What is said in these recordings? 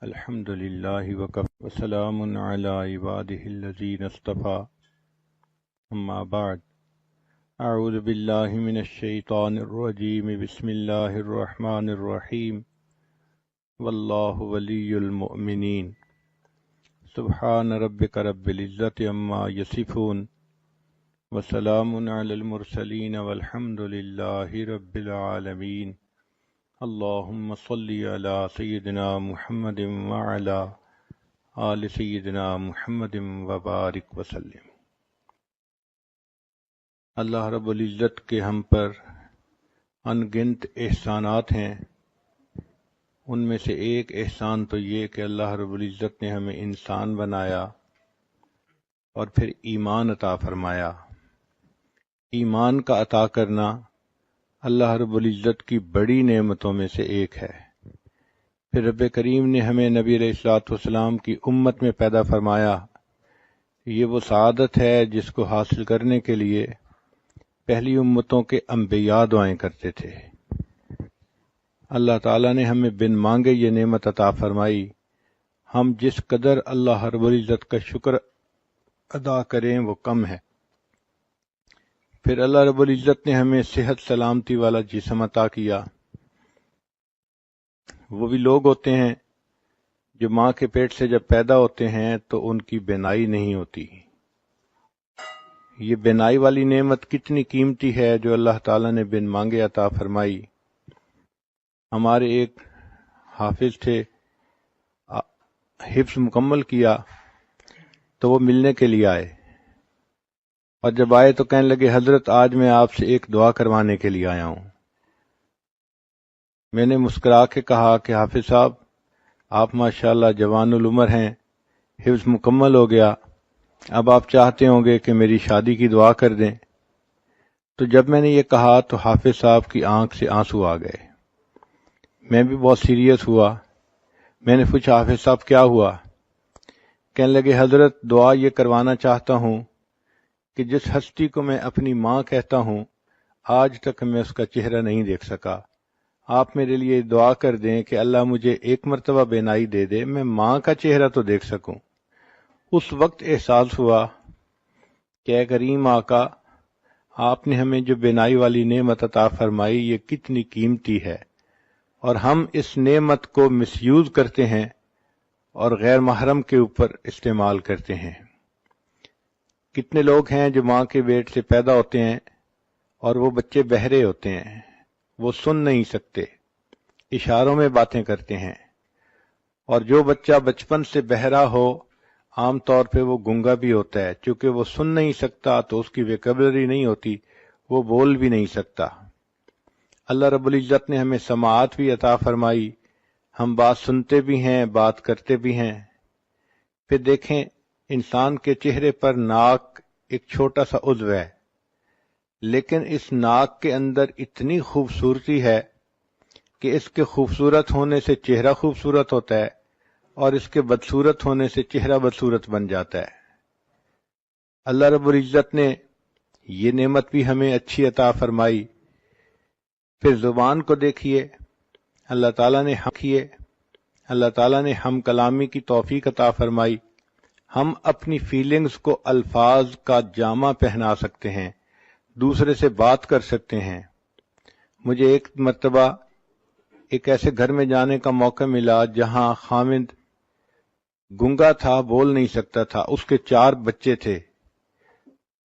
الحمد لله وكفى وسلام على عباده الذين اصطفى أما بعد أعوذ بالله من الشيطان الرجيم بسم الله الرحمن الرحيم والله ولي المؤمنين سبحان ربك رب العزة عما يصفون وسلام على المرسلين والحمد لله رب العالمين اللهم صل على سيدنا محمد وعلى آل سيدنا محمد وبارک وسلم۔ اللہ رب العزت کے ہم پر ان گنت احسانات ہیں، ان میں سے ایک احسان تو یہ کہ اللہ رب العزت نے ہمیں انسان بنایا اور پھر ایمان عطا فرمایا۔ ایمان کا عطا کرنا اللہ رب العزت کی بڑی نعمتوں میں سے ایک ہے۔ پھر رب کریم نے ہمیں نبی علیہ الصلوۃ والسلام کی امت میں پیدا فرمایا۔ یہ وہ سعادت ہے جس کو حاصل کرنے کے لیے پہلی امتوں کے انبیاء دعائیں کرتے تھے۔ اللہ تعالیٰ نے ہمیں بن مانگے یہ نعمت عطا فرمائی۔ ہم جس قدر اللہ رب العزت کا شکر ادا کریں وہ کم ہے۔ پھر اللہ رب العزت نے ہمیں صحت سلامتی والا جسم عطا کیا۔ وہ بھی لوگ ہوتے ہیں جو ماں کے پیٹ سے جب پیدا ہوتے ہیں تو ان کی بینائی نہیں ہوتی۔ یہ بینائی والی نعمت کتنی قیمتی ہے جو اللہ تعالیٰ نے بن مانگے عطا فرمائی۔ ہمارے ایک حافظ تھے، حفظ مکمل کیا تو وہ ملنے کے لیے آئے، اور جب آئے تو کہنے لگے حضرت آج میں آپ سے ایک دعا کروانے کے لیے آیا ہوں۔ میں نے مسکرا کے کہا کہ حافظ صاحب آپ ماشاءاللہ جوان العمر ہیں، حفظ مکمل ہو گیا، اب آپ چاہتے ہوں گے کہ میری شادی کی دعا کر دیں۔ تو جب میں نے یہ کہا تو حافظ صاحب کی آنکھ سے آنسو آ گئے۔ میں بھی بہت سیریس ہوا۔ میں نے پوچھا حافظ صاحب کیا ہوا؟ کہنے لگے حضرت دعا یہ کروانا چاہتا ہوں کہ جس ہستی کو میں اپنی ماں کہتا ہوں آج تک میں اس کا چہرہ نہیں دیکھ سکا، آپ میرے لیے دعا کر دیں کہ اللہ مجھے ایک مرتبہ بینائی دے دے، میں ماں کا چہرہ تو دیکھ سکوں۔ اس وقت احساس ہوا کہ اے کریم آقا، آپ نے ہمیں جو بینائی والی نعمت عطا فرمائی یہ کتنی قیمتی ہے، اور ہم اس نعمت کو مس یوز کرتے ہیں اور غیر محرم کے اوپر استعمال کرتے ہیں۔ کتنے لوگ ہیں جو ماں کے پیٹ سے پیدا ہوتے ہیں اور وہ بچے بہرے ہوتے ہیں، وہ سن نہیں سکتے، اشاروں میں باتیں کرتے ہیں، اور جو بچہ بچپن سے بہرا ہو عام طور پہ وہ گنگا بھی ہوتا ہے، چونکہ وہ سن نہیں سکتا تو اس کی ویکیبلری نہیں ہوتی، وہ بول بھی نہیں سکتا۔ اللہ رب العزت نے ہمیں سماعت بھی عطا فرمائی، ہم بات سنتے بھی ہیں، بات کرتے بھی ہیں۔ پھر دیکھیں انسان کے چہرے پر ناک ایک چھوٹا سا عضو ہے، لیکن اس ناک کے اندر اتنی خوبصورتی ہے کہ اس کے خوبصورت ہونے سے چہرہ خوبصورت ہوتا ہے اور اس کے بدصورت ہونے سے چہرہ بدصورت بن جاتا ہے۔ اللہ رب العزت نے یہ نعمت بھی ہمیں اچھی عطا فرمائی۔ پھر زبان کو دیکھیے، اللہ تعالیٰ نے ہم کلامی کی توفیق عطا فرمائی۔ ہم اپنی فیلنگز کو الفاظ کا جامہ پہنا سکتے ہیں، دوسرے سے بات کر سکتے ہیں۔ مجھے ایک مرتبہ ایک ایسے گھر میں جانے کا موقع ملا جہاں خامد گنگا تھا، بول نہیں سکتا تھا، اس کے 4 بچے تھے۔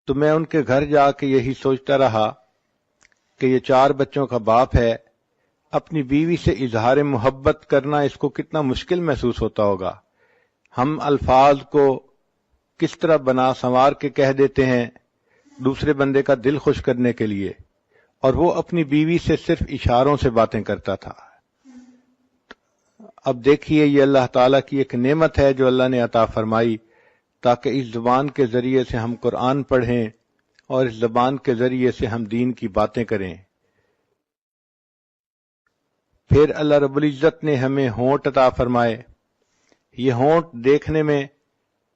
تو میں ان کے گھر جا کے یہی سوچتا رہا کہ یہ 4 بچوں کا باپ ہے، اپنی بیوی سے اظہار محبت کرنا اس کو کتنا مشکل محسوس ہوتا ہوگا۔ ہم الفاظ کو کس طرح بنا سنوار کے کہہ دیتے ہیں دوسرے بندے کا دل خوش کرنے کے لیے، اور وہ اپنی بیوی سے صرف اشاروں سے باتیں کرتا تھا۔ اب دیکھیے یہ اللہ تعالیٰ کی ایک نعمت ہے جو اللہ نے عطا فرمائی تاکہ اس زبان کے ذریعے سے ہم قرآن پڑھیں اور اس زبان کے ذریعے سے ہم دین کی باتیں کریں۔ پھر اللہ رب العزت نے ہمیں ہونٹ عطا فرمائے۔ یہ ہونٹ دیکھنے میں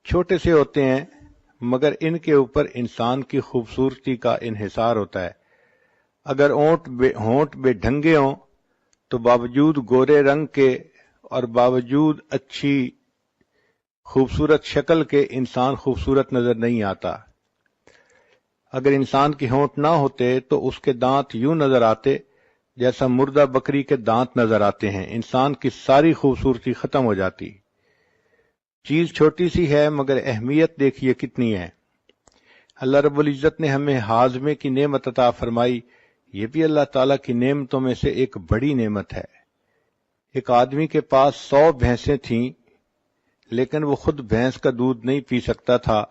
چھوٹے سے ہوتے ہیں مگر ان کے اوپر انسان کی خوبصورتی کا انحصار ہوتا ہے۔ اگر ہونٹ بے ڈھنگے ہوں تو باوجود گورے رنگ کے اور باوجود اچھی خوبصورت شکل کے انسان خوبصورت نظر نہیں آتا۔ اگر انسان کے ہونٹ نہ ہوتے تو اس کے دانت یوں نظر آتے جیسا مردہ بکری کے دانت نظر آتے ہیں، انسان کی ساری خوبصورتی ختم ہو جاتی۔ چیز چھوٹی سی ہے مگر اہمیت دیکھیے کتنی ہے۔ اللہ رب العزت نے ہمیں ہاضمے کی نعمت عطا فرمائی، یہ بھی اللہ تعالیٰ کی نعمتوں میں سے ایک بڑی نعمت ہے۔ ایک آدمی کے پاس 100 بھینسیں تھیں لیکن وہ خود بھینس کا دودھ نہیں پی سکتا تھا،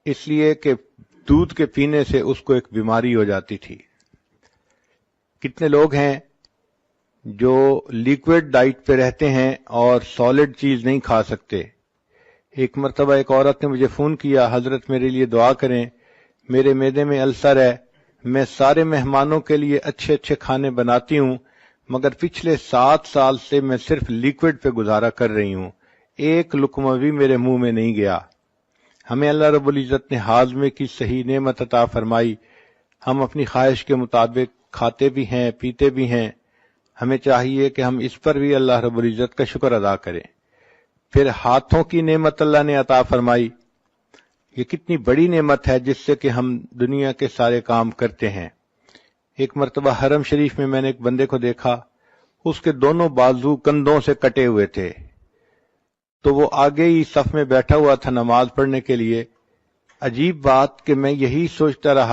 اس لیے کہ دودھ کے پینے سے اس کو ایک بیماری ہو جاتی تھی۔ کتنے لوگ ہیں جو لیکوڈ ڈائٹ پہ رہتے ہیں اور سالڈ چیز نہیں کھا سکتے۔ ایک مرتبہ ایک عورت نے مجھے فون کیا، حضرت میرے لیے دعا کریں، میرے معدے میں السر ہے، میں سارے مہمانوں کے لیے اچھے اچھے کھانے بناتی ہوں مگر پچھلے 7 سال سے میں صرف لیکوڈ پہ گزارا کر رہی ہوں، ایک لقمہ بھی میرے منہ میں نہیں گیا۔ ہمیں اللہ رب العزت نے ہاضمے کی صحیح نعمت عطا فرمائی، ہم اپنی خواہش کے مطابق کھاتے بھی ہیں پیتے بھی ہیں، ہمیں چاہیے کہ ہم اس پر بھی اللہ رب العزت کا شکر ادا کریں۔ پھر ہاتھوں کی نعمت اللہ نے عطا فرمائی، یہ کتنی بڑی نعمت ہے جس سے کہ ہم دنیا کے سارے کام کرتے ہیں۔ ایک مرتبہ حرم شریف میں میں نے ایک بندے کو دیکھا، اس کے دونوں بازو کندھوں سے کٹے ہوئے تھے، تو وہ آگے ہی صف میں بیٹھا ہوا تھا نماز پڑھنے کے لیے۔ عجیب بات کہ میں یہی سوچتا رہا